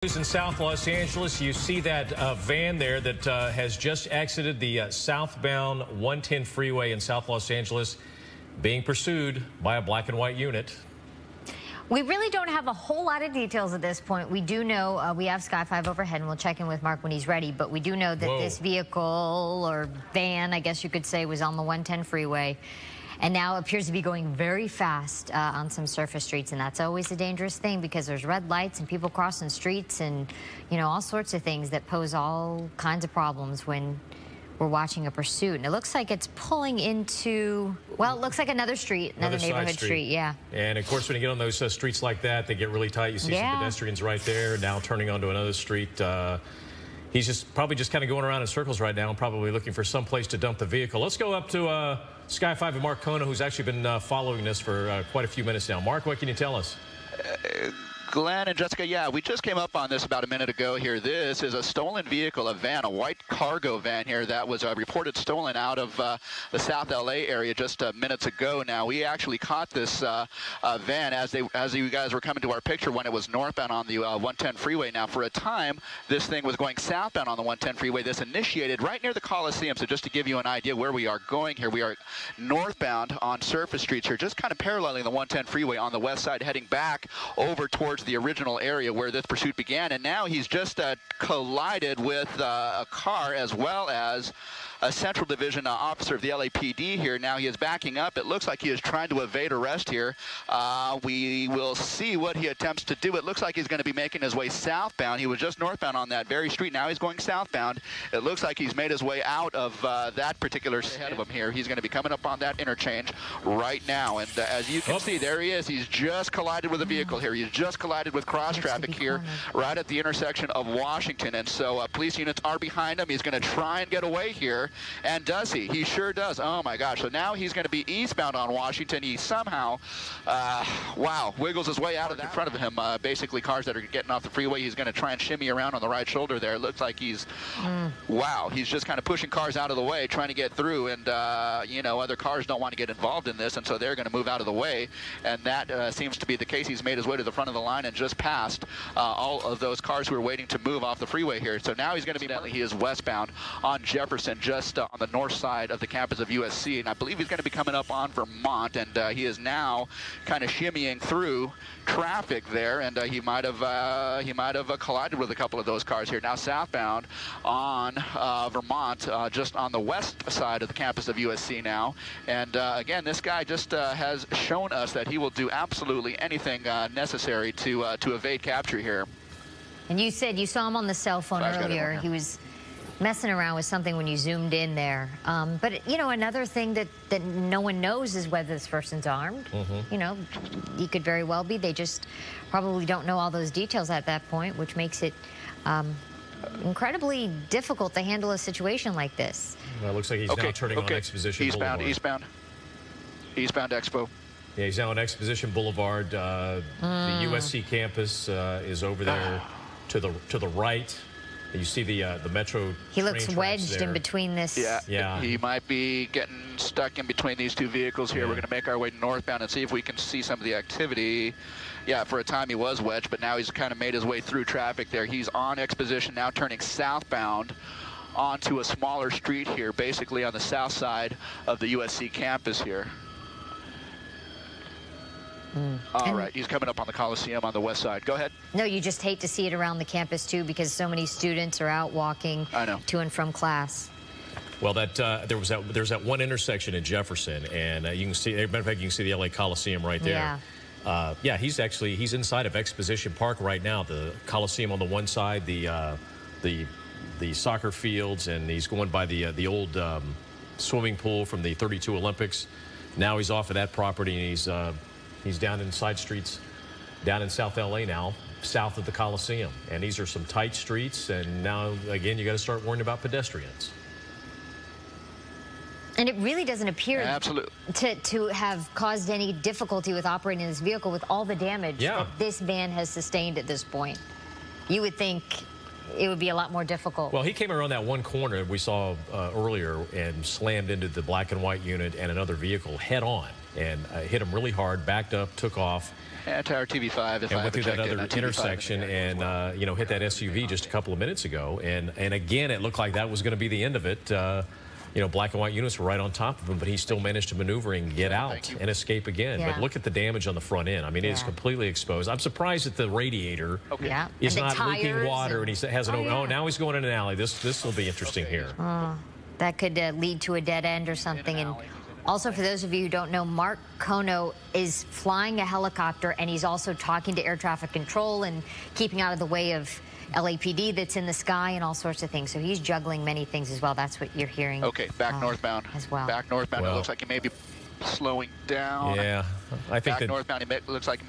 In South Los Angeles, you see that van there that has just exited the southbound 110 freeway in South Los Angeles, being pursued by a black and white unit. We really don't have a whole lot of details at this point. We do know we have Sky 5 overhead, and we'll check in with Mark when he's ready. But we do know that this vehicle, or van, I guess you could say, was on the 110 freeway, and now appears to be going very fast on some surface streets. And that's always a dangerous thing because there's red lights and people crossing streets and, you know, all sorts of things that pose all kinds of problems when we're watching a pursuit. And it looks like it's pulling into, well, it looks like another street, another neighborhood street, yeah. And of course, when you get on those streets like that, they get really tight. You see some pedestrians right there, now turning onto another street. He's probably just kind of going around in circles right now and probably looking for some place to dump the vehicle. Let's go up to Sky 5 and Mark Kona, who's actually been following this for quite a few minutes now. Mark, what can you tell us? Glenn and Jessica, yeah, we just came up on this about a minute ago here. This is a stolen vehicle, a van, a white cargo van here that was reported stolen out of the South LA area just minutes ago. Now, we actually caught this van as you guys were coming to our picture when it was northbound on the 110 freeway. Now, for a time, this thing was going southbound on the 110 freeway. This initiated right near the Coliseum. So just to give you an idea where we are going here, we are northbound on surface streets here, just kind of paralleling the 110 freeway on the west side, heading back over towards the original area where this pursuit began. And now he's just collided with a car as well as a Central Division officer of the LAPD here. Now he is backing up. It looks like he is trying to evade arrest here. We will see what he attempts to do. It looks like he's going to be making his way southbound. He was just northbound on that very street. Now he's going southbound. It looks like he's made his way out of that particular ahead of him here. He's going to be coming up on that interchange right now. And as you can see, there he is. He's just collided with a vehicle here. He's just collided with cross traffic here right at the intersection of Washington. And so police units are behind him. He's going to try and get away here. And does he? He sure does. Oh, my gosh. So now he's going to be eastbound on Washington. He somehow, wiggles his way out of in front of him. Basically, cars that are getting off the freeway, he's going to try and shimmy around on the right shoulder there. It looks like he's, he's just kind of pushing cars out of the way, trying to get through. And, you know, other cars don't want to get involved in this, and so they're going to move out of the way. And that seems to be the case. He's made his way to the front of the line and just passed all of those cars who are waiting to move off the freeway here. So now he's going to be, he is westbound on Jefferson, just on the north side of the campus of USC, and I believe he's going to be coming up on Vermont, and he is now kind of shimmying through traffic there, and he might have collided with a couple of those cars here. Now southbound on Vermont, just on the west side of the campus of USC now, and again, this guy just has shown us that he will do absolutely anything necessary to evade capture here. And you said you saw him on the cell phone earlier. He was messing around with something when you zoomed in there. But, you know, another thing that no one knows is whether this person's armed. You know, he could very well be. They just probably don't know all those details at that point, which makes it incredibly difficult to handle a situation like this. Well, it looks like he's now turning on Exposition Boulevard. Eastbound Expo. Yeah, he's now on Exposition Boulevard. The USC campus is over there to the right. You see the metro. He looks wedged in between this. Yeah. He might be getting stuck in between these two vehicles here. We're going to make our way northbound and see if we can see some of the activity. Yeah, for a time he was wedged, but now he's kind of made his way through traffic there. He's on Exposition now, turning southbound onto a smaller street here, basically on the south side of the USC campus here. All right, he's coming up on the Coliseum on the west side. Go ahead. No, you just hate to see it around the campus, too, because so many students are out walking to and from class. Well, there's that one intersection in Jefferson, and you can see, as a matter of fact, you can see the LA Coliseum right there. Yeah, he's inside of Exposition Park right now. The Coliseum on the one side, the soccer fields, and he's going by the old swimming pool from the '32 Olympics. Now he's off of that property, and he's down in side streets, down in South LA now, south of the Coliseum. And these are some tight streets, and now, again, you got to start worrying about pedestrians. And it really doesn't appear to have caused any difficulty with operating this vehicle with all the damage that this van has sustained at this point. You would think it would be a lot more difficult. Well, he came around that one corner we saw earlier and slammed into the black and white unit and another vehicle head on and hit him really hard, backed up, took off. Tower TV5, and went through that other intersection and, you know, hit that SUV just a couple of minutes ago. And again, it looked like that was going to be the end of it. You know, black and white units were right on top of him, but he still managed to maneuver and get out and escape again. Yeah. But look at the damage on the front end. I mean, it is completely exposed. I'm surprised that the radiator is not leaking water, and he has an oh, now he's going in an alley. This will be interesting here. That could lead to a dead end or something. And also, for those of you who don't know, Mark Kono is flying a helicopter, and he's also talking to air traffic control and keeping out of the way of LAPD that's in the sky and all sorts of things. So he's juggling many things as well. That's what you're hearing. Okay, back northbound as well. Back northbound. Well, it looks like he may be slowing down. Yeah, I think back northbound. It looks like.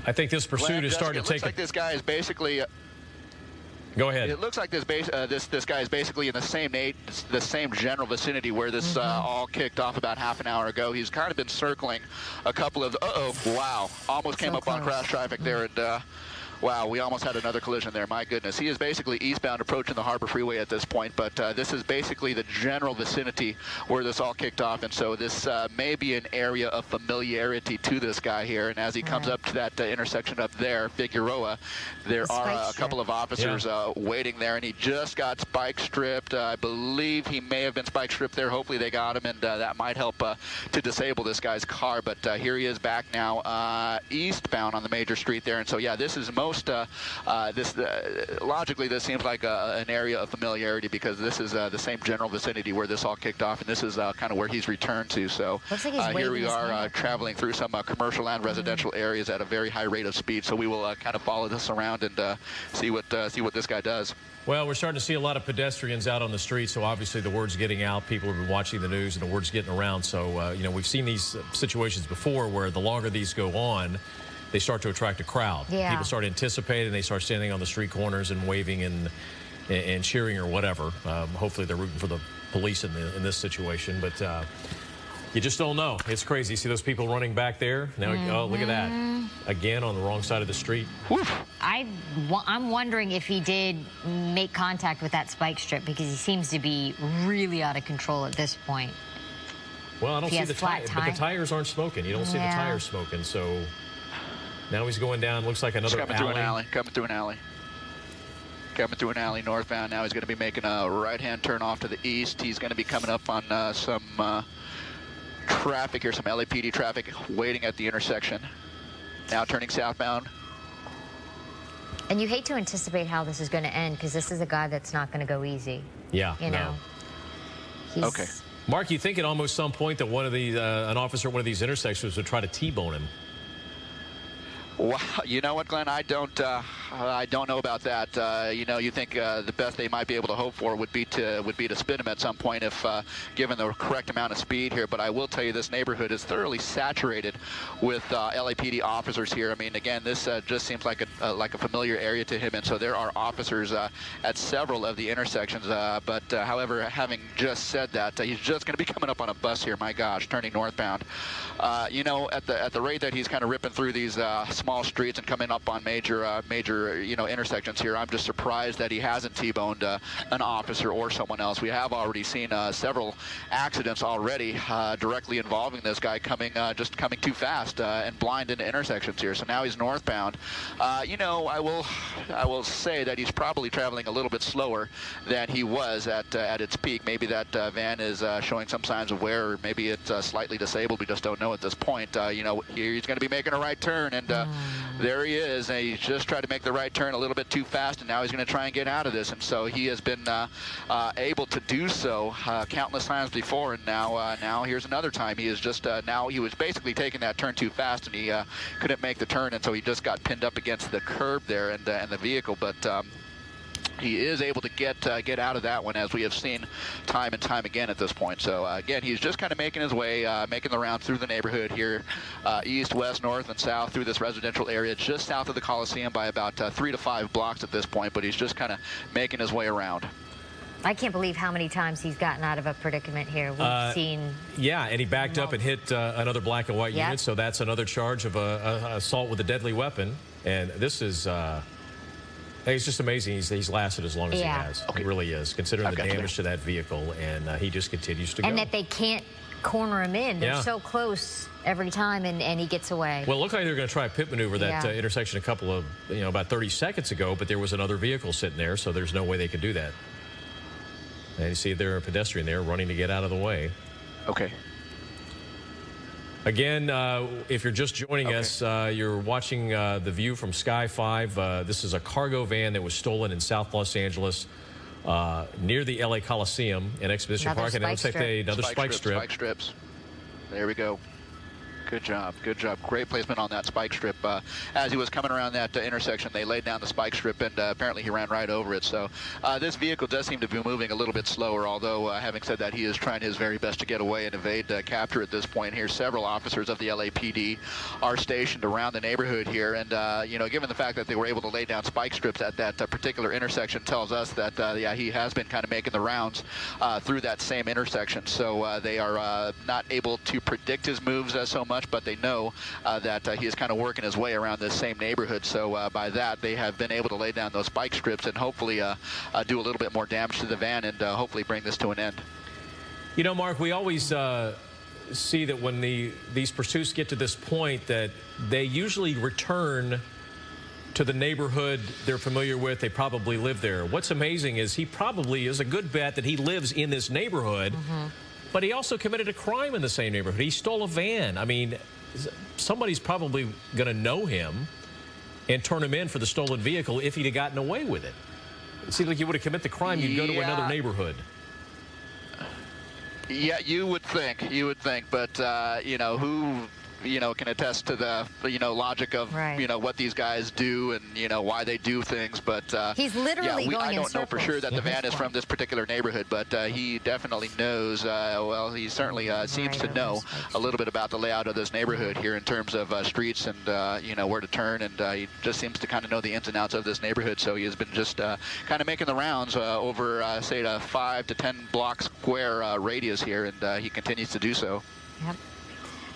I think this pursuit is starting to take. It looks like this guy is basically. Go ahead. It looks like this guy is basically in the same general vicinity where this all kicked off about half an hour ago. He's kind of been circling a couple of. Wow! Almost came up on crash traffic there, and wow, we almost had another collision there. My goodness. He is basically eastbound approaching the Harbor Freeway at this point, but this is basically the general vicinity where this all kicked off, and so this may be an area of familiarity to this guy here. And as he comes up to that intersection up there, Figueroa, there are a couple of officers waiting there, and he just got spike stripped. I believe he may have been spike stripped there. Hopefully they got him, and that might help to disable this guy's car. But here he is back now eastbound on the major street there, and so yeah, this is logically this seems like an area of familiarity because this is the same general vicinity where this all kicked off, and this is kind of where he's returned to. So here we are traveling through some commercial and residential areas at a very high rate of speed. So we will kind of follow this around and see what this guy does. Well, we're starting to see a lot of pedestrians out on the street, so obviously the word's getting out. People have been watching the news, and the word's getting around. So, you know, we've seen these situations before where the longer these go on, they start to attract a crowd. Yeah. People start anticipating, they start standing on the street corners and waving and cheering or whatever. Hopefully they're rooting for the police in this situation, but you just don't know. It's crazy. See those people running back there? Now, oh, look at that. Again, on the wrong side of the street. I'm wondering if he did make contact with that spike strip because he seems to be really out of control at this point. Well, I don't see the tires, but the tires aren't smoking. You don't see the tires smoking, so now he's going down. Looks like another coming through an alley. Coming through an alley northbound. Now he's going to be making a right-hand turn off to the east. He's going to be coming up on some traffic here, some LAPD traffic waiting at the intersection. Now turning southbound. And you hate to anticipate how this is going to end because this is a guy that's not going to go easy. Yeah, you know. Okay. Mark, you think at almost some point that one of these, an officer at one of these intersections would try to T-bone him? Well, you know what, Glenn? I don't know about that. You know, you think the best they might be able to hope for would be to spin him at some point if given the correct amount of speed here. But I will tell you, this neighborhood is thoroughly saturated with LAPD officers here. I mean, again, this just seems like a familiar area to him, and so there are officers at several of the intersections. But however, having just said that, he's just going to be coming up on a bus here. My gosh, turning northbound. You know, at the rate that he's kind of ripping through these small streets and coming up on major you know, intersections here, I'm just surprised that he hasn't T-boned an officer or someone else. We have already seen several accidents already directly involving this guy just coming too fast and blind into intersections here. So now he's northbound. You know, I will say that he's probably traveling a little bit slower than he was at its peak. Maybe that van is showing some signs of wear, or maybe it's slightly disabled. We just don't know at this point. You know, here he's going to be making a right turn, and there he is. And he's just tried to make the right turn a little bit too fast, and now he's going to try and get out of this. And so he has been able to do so countless times before, and now here's another time. He is just now he was basically taking that turn too fast, and he couldn't make the turn, and so he just got pinned up against the curb there and the vehicle. But he is able to get out of that one, as we have seen time and time again at this point. So again, he's just kind of making his way, making the round through the neighborhood here, east, west, north, and south through this residential area, just south of the Coliseum by about 3 to 5 blocks at this point. But he's just kind of making his way around. I can't believe how many times he's gotten out of a predicament here. We've seen. Yeah, and he backed up and hit another black and white unit, so that's another charge of assault with a deadly weapon. And this is. It's just amazing he's lasted as long as he has. Okay. It really is, considering the damage to that vehicle, and he just continues to go. And that they can't corner him in. They're so close every time, and he gets away. Well, it looked like they were going to try a pit maneuver that intersection a couple of, about 30 seconds ago, but there was another vehicle sitting there, so there's no way they could do that. And you see there a pedestrian there running to get out of the way. Okay. Again, if you're just joining us, you're watching The View from Sky 5. This is a cargo van that was stolen in South Los Angeles near the LA Coliseum in Exposition Park. And it looks like another spike strip. Spike strips. There we go. Good job. Good job. Great placement on that spike strip. As he was coming around that intersection, they laid down the spike strip, and apparently he ran right over it. So this vehicle does seem to be moving a little bit slower, although having said that, he is trying his very best to get away and evade capture at this point here. Several officers of the LAPD are stationed around the neighborhood here, and given the fact that they were able to lay down spike strips at that particular intersection tells us that, he has been kind of making the rounds through that same intersection. So they are not able to predict his moves so much, but they know that he is kind of working his way around this same neighborhood. So by that, they have been able to lay down those spike strips and hopefully do a little bit more damage to the van and hopefully bring this to an end. You know, Mark, we always see that when these pursuits get to this point that they usually return to the neighborhood they're familiar with. They probably live there. What's amazing is he probably is a good bet that he lives in this neighborhood. But he also committed a crime in the same neighborhood. He stole a van. I mean, somebody's probably going to know him and turn him in for the stolen vehicle if he'd have gotten away with it. It seems like you would have committed the crime, you'd go to another neighborhood. Yeah, you would think, but, who can attest to the, logic of, what these guys do and, why they do things. But he's literally going I in don't know for sure that the van is from this particular neighborhood, but he definitely knows, well, he certainly seems to know a little bit about the layout of this neighborhood here in terms of streets and, where to turn. And he just seems to kind of know the ins and outs of this neighborhood. So he has been just kind of making the rounds over, say, a 5 to 10 block square radius here, and he continues to do so. Yep.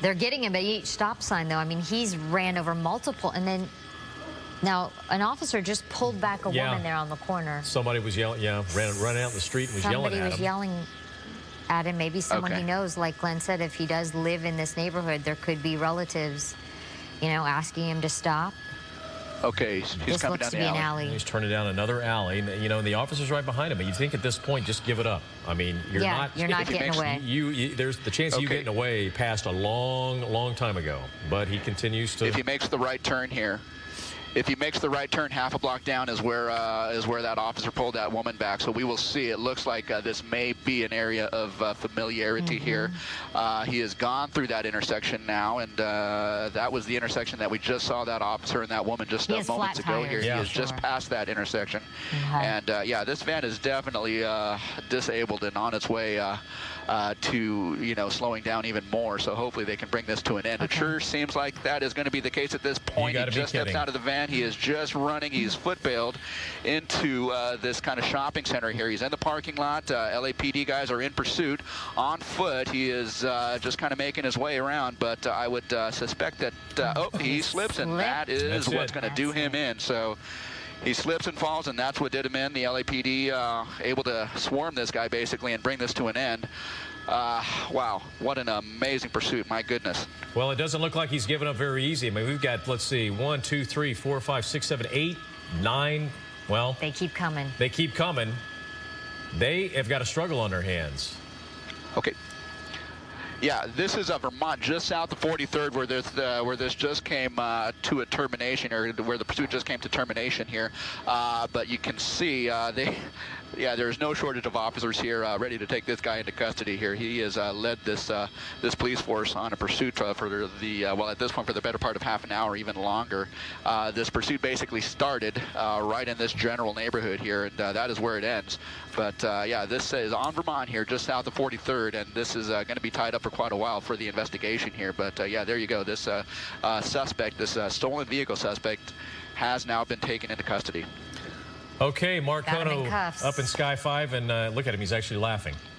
They're getting him at each stop sign, though. I mean, he's ran over multiple, and then now an officer just pulled back a woman there on the corner. Somebody was yelling, ran out in the street and was yelling at him. Somebody was yelling at him. Maybe someone he knows, like Glenn said, if he does live in this neighborhood, there could be relatives, asking him to stop. Okay, he's coming down the alley. He's turning down another alley, and the officer's right behind him. And you think at this point, just give it up. I mean, you're not getting away. There's the chance of you getting away passed a long time ago. But he continues to. If he makes the right turn here. If he makes the right turn, half a block down is where that officer pulled that woman back. So we will see. It looks like this may be an area of familiarity here. He has gone through that intersection now, and that was the intersection that we just saw that officer and that woman just moments ago here. He has just passed that intersection. And this van is definitely disabled and on its way to slowing down even more. So hopefully they can bring this to an end. It sure seems like that is going to be the case at this point. He just steps out of the van. He is just running. He's foot-bailed into this kind of shopping center here. He's in the parking lot. LAPD guys are in pursuit on foot. He is just kind of making his way around, but I would suspect that he slips, and that is what's going to do him in. So he slips and falls, and that's what did him in. The LAPD able to swarm this guy basically and bring this to an end. Wow, what an amazing pursuit, my goodness. Well, it doesn't look like he's giving up very easy. I mean, we've got, let's see, 1, 2, 3, 4, 5, 6, 7, 8, 9. Well, they keep coming. They keep coming. They have got a struggle on their hands. Okay. Yeah, this is Vermont, just south of 43rd, where this just came to a termination, or where the pursuit just came to termination here. But you can see there's no shortage of officers here ready to take this guy into custody here. He has led this police force on a pursuit for at this point for the better part of half an hour, even longer. This pursuit basically started right in this general neighborhood here, and that is where it ends. But this is on Vermont here, just south of 43rd, and this is going to be tied up for quite a while for the investigation here. But there you go. This suspect, this stolen vehicle suspect, has now been taken into custody. Okay, Mark Kono up in Sky 5, and look at him. He's actually laughing.